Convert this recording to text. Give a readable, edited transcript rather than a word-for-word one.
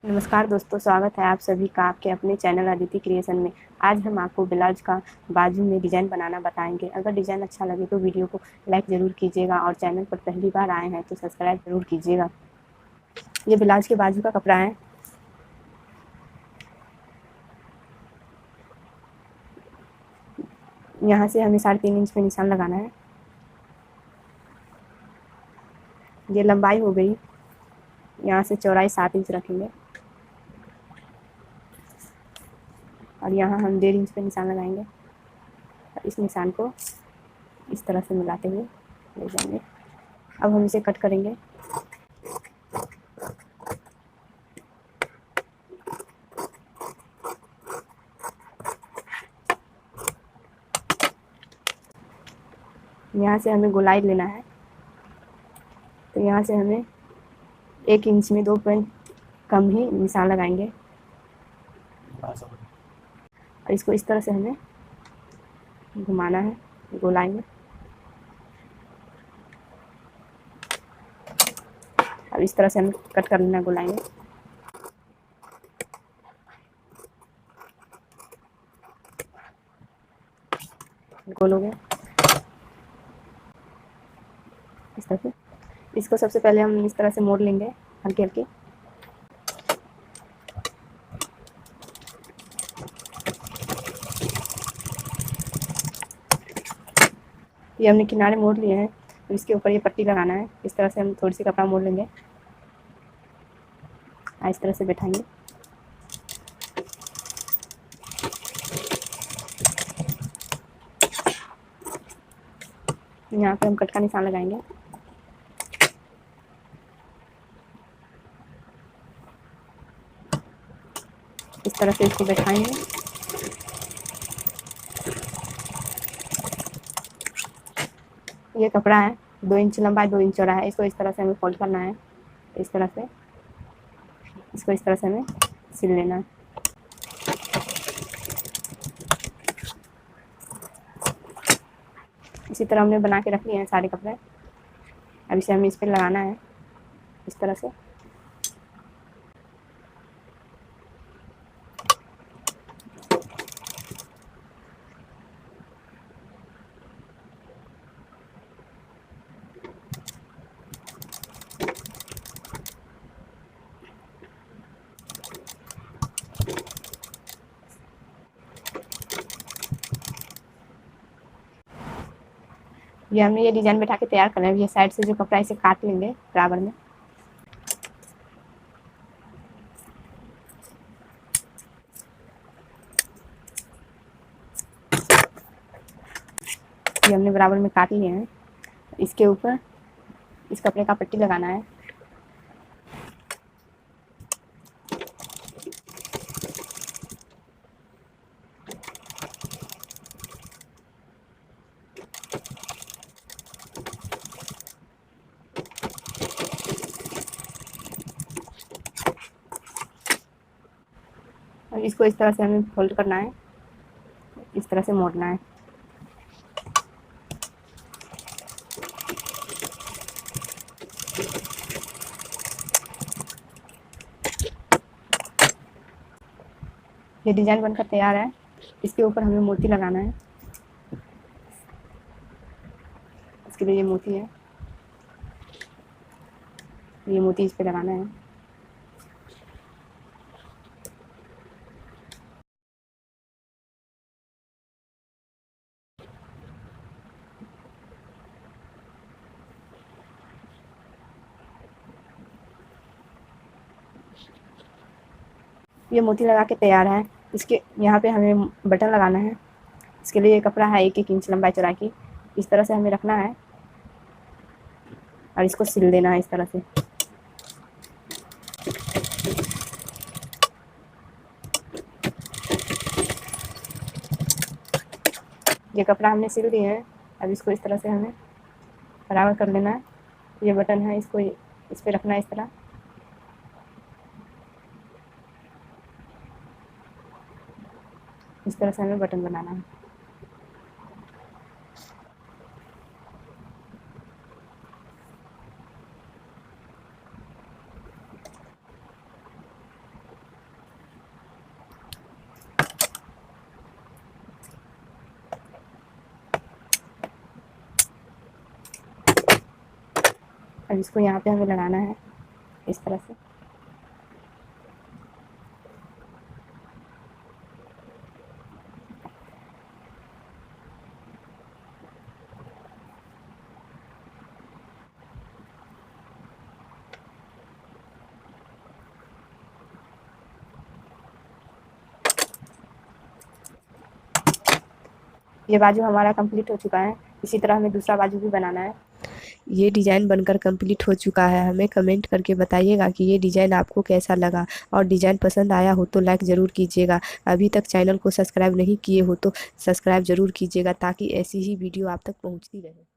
नमस्कार दोस्तों, स्वागत है आप सभी का आपके अपने चैनल अदिति क्रिएशन में। आज हम आपको ब्लाउज का बाजू में डिज़ाइन बनाना बताएंगे। अगर डिज़ाइन अच्छा लगे तो वीडियो को लाइक ज़रूर कीजिएगा और चैनल पर पहली बार आए हैं तो सब्सक्राइब ज़रूर कीजिएगा। ये ब्लाउज के बाजू का कपड़ा है। यहाँ से हमें 3.5 इंच पे निशान लगाना है। ये लंबाई हो गई। यहाँ से चौड़ाई 7 इंच रखेंगे और यहाँ हम 1.5 इंच पे निशान लगाएंगे। इस निशान को इस तरह से मिलाते हुए ले जाएंगे। अब हम इसे कट करेंगे। यहाँ से हमें गोलाई लेना है, तो यहाँ से हमें 1 इंच में 2 पॉइंट कम ही निशान लगाएंगे और इसको इस तरह से हमें घुमाना है गोलाई में। अब इस तरह से हमें कट कर लेना है गोलाई में। गोल हो गया इस तरह से। इसको सबसे पहले हम इस तरह से मोड़ लेंगे हल्के हल्के। ये हमने किनारे मोड़ लिए हैं, तो इसके ऊपर ये पट्टी लगाना है। इस तरह से हम थोड़ी सी कपड़ा मोड़ लेंगे, इस तरह से बैठाएंगे। यहाँ पे हम कट का निशान लगाएंगे। इस तरह से इसको बैठाएंगे। ये कपड़ा है 2 इंच लंबा, 2 इंच चौड़ा है। इसको इस तरह से हमें फोल्ड करना है। इस तरह से इसको इस तरह से हमें सिल लेना है। इसी तरह हमने बना के रख लिए हैं सारे कपड़े। अब इसे हमें इस पर लगाना है इस तरह से। ये हमने ये डिजाइन बैठा के तैयार करना है। ये साइड से जो कपड़ा इसे काट लेंगे बराबर में। ये हमने बराबर में काट लिए हैं। इसके ऊपर इस कपड़े का पट्टी लगाना है। और इसको इस तरह से हमें फोल्ड करना है, इस तरह से मोड़ना है। ये डिजाइन बनकर तैयार है। इसके ऊपर हमें मोती लगाना है। इसके लिए ये मोती है, ये मोती इस पे लगाना है। ये मोती लगा के तैयार है। इसके यहाँ पे हमें बटन लगाना है। इसके लिए ये कपड़ा है 1-1 इंच लंबाई चौड़ाई की। इस तरह से हमें रखना है और इसको सिल देना है इस तरह से। ये कपड़ा हमने सिल दिए हैं। अब इसको इस तरह से हमें बराबर कर लेना है। ये बटन है, इसको इस पे रखना है इस तरह। इस तरह से हमें बटन बनाना है। अब इसको यहाँ पे हमें लगाना है इस तरह से। ये बाजू हमारा कंप्लीट हो चुका है। इसी तरह हमें दूसरा बाजू भी बनाना है। ये डिज़ाइन बनकर कंप्लीट हो चुका है। हमें कमेंट करके बताइएगा कि ये डिज़ाइन आपको कैसा लगा, और डिज़ाइन पसंद आया हो तो लाइक ज़रूर कीजिएगा। अभी तक चैनल को सब्सक्राइब नहीं किए हो तो सब्सक्राइब ज़रूर कीजिएगा, ताकि ऐसी ही वीडियो आप तक पहुंचती रहे।